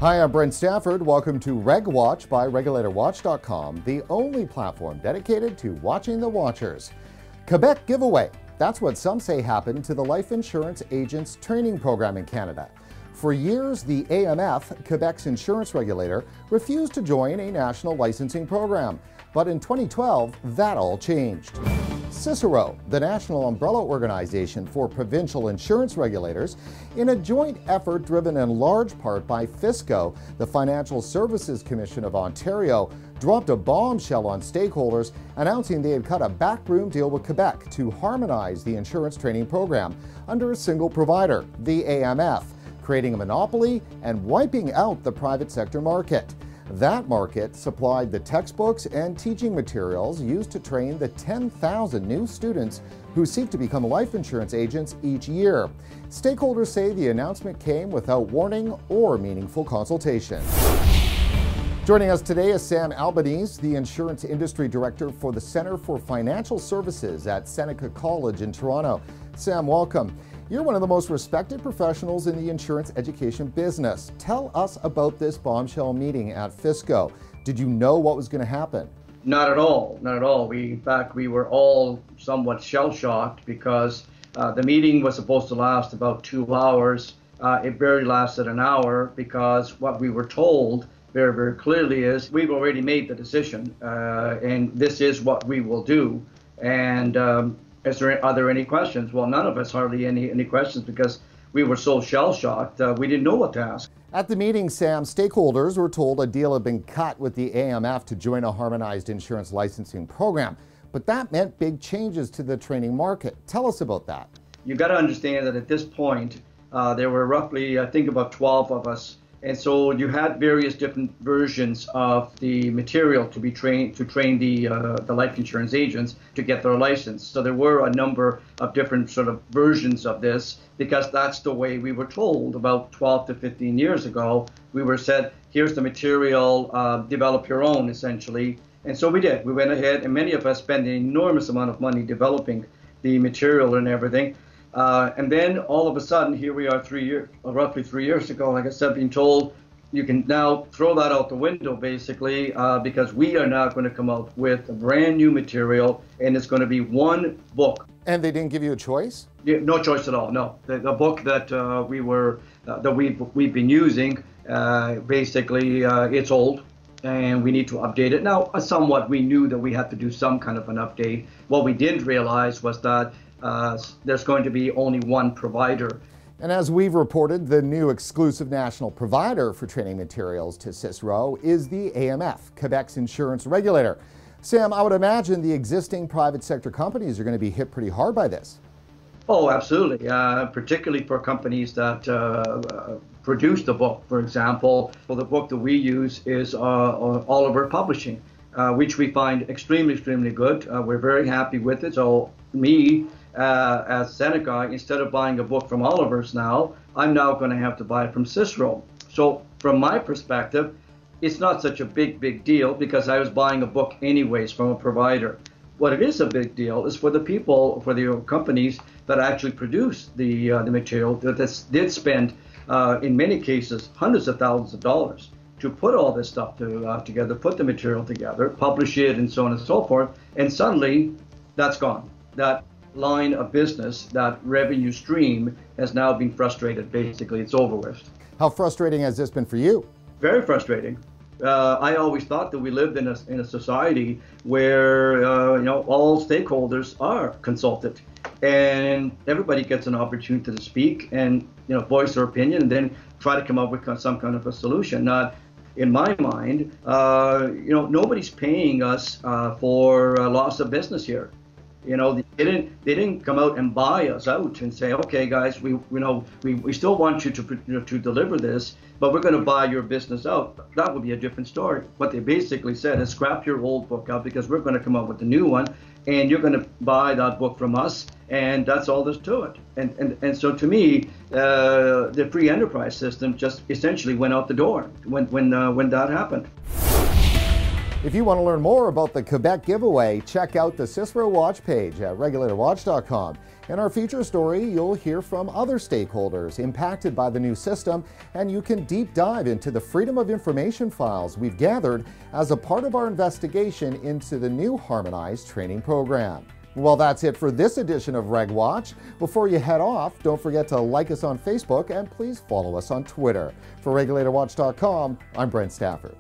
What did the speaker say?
Hi, I'm Brent Stafford. Welcome to RegWatch by RegulatorWatch.com, the only platform dedicated to watching the watchers. Quebec giveaway. That's what some say happened to the life insurance agents training program in Canada. For years, the AMF, Quebec's insurance regulator, refused to join a national licensing program. But in 2012, that all changed. CISRO, the national umbrella organization for provincial insurance regulators, in a joint effort driven in large part by FISCO, the Financial Services Commission of Ontario, dropped a bombshell on stakeholders, announcing they had cut a backroom deal with Quebec to harmonize the insurance training program under a single provider, the AMF, creating a monopoly and wiping out the private sector market. That market supplied the textbooks and teaching materials used to train the 10,000 new students who seek to become life insurance agents each year. Stakeholders say the announcement came without warning or meaningful consultation. Joining us today is Sam Albanese, the Insurance Industry Director for the Centre for Financial Services at Seneca College in Toronto. Sam, welcome. You're one of the most respected professionals in the insurance education business. Tell us about this bombshell meeting at FISCO. Did you know what was going to happen? Not at all. Not at all. In fact, we were all somewhat shell-shocked because the meeting was supposed to last about 2 hours. It barely lasted an hour because what we were told very, very clearly is we've already made the decision and this is what we will do. And are there any questions? Well, none of us hardly any questions because we were so shell-shocked. We didn't know what to ask. At the meeting, Sam, stakeholders were told a deal had been cut with the AMF to join a harmonized insurance licensing program. But that meant big changes to the training market. Tell us about that. You got to understand that at this point, there were roughly, I think, about 12 of us. And so you had various different versions of the material to train the life insurance agents to get their license. So there were a number of different sort of versions of this because that's the way we were told about 12 to 15 years ago. We were said, here's the material, develop your own, essentially. And so we did. We went ahead, and many of us spent an enormous amount of money developing the material and everything. And then all of a sudden, here we are roughly 3 years ago, like I said, being told you can now throw that out the window, basically, because we are now going to come out with a brand new material, and it's going to be one book. And they didn't give you a choice? Yeah, no choice at all. No, the book that we've been using, basically, it's old. And we need to update it. Now, somewhat, we knew that we had to do some kind of an update. What we didn't realize was that there's going to be only one provider. And as we've reported, the new exclusive national provider for training materials to CISRO is the AMF, Quebec's insurance regulator. Sam, I would imagine the existing private sector companies are going to be hit pretty hard by this. Oh, absolutely, particularly for companies that produce the book. For example, for the book that we use is Oliver Publishing, which we find extremely, extremely good. We're very happy with it. So me, as Seneca, instead of buying a book from Oliver's now, I'm now going to have to buy it from CISRO. So from my perspective, it's not such a big deal because I was buying a book anyways from a provider. What it is a big deal is for the people, for the companies that actually produce the material that did spend, in many cases, hundreds of thousands of dollars to put all this stuff together, put the material together, publish it, and so on and so forth. And suddenly, that's gone. That line of business, that revenue stream has now been frustrated. Basically, it's over with. How frustrating has this been for you? Very frustrating. I always thought that we lived in a society where all stakeholders are consulted, and everybody gets an opportunity to speak and voice their opinion, and then try to come up with some kind of a solution. Not, in my mind, nobody's paying us for loss of business here. They didn't come out and buy us out and say, okay, guys, we still want you to deliver this, but we're going to buy your business out. That would be a different story. What they basically said is scrap your old book out because we're going to come up with a new one, and you're going to buy that book from us, and that's all there's to it. And so to me, the free enterprise system just essentially went out the door when that happened. If you want to learn more about the Quebec giveaway, check out the CISRO Watch page at regulatorwatch.com. In our feature story, you'll hear from other stakeholders impacted by the new system, and you can deep dive into the Freedom of Information files we've gathered as a part of our investigation into the new harmonized training program. Well, that's it for this edition of Reg Watch. Before you head off, don't forget to like us on Facebook and please follow us on Twitter. For regulatorwatch.com, I'm Brent Stafford.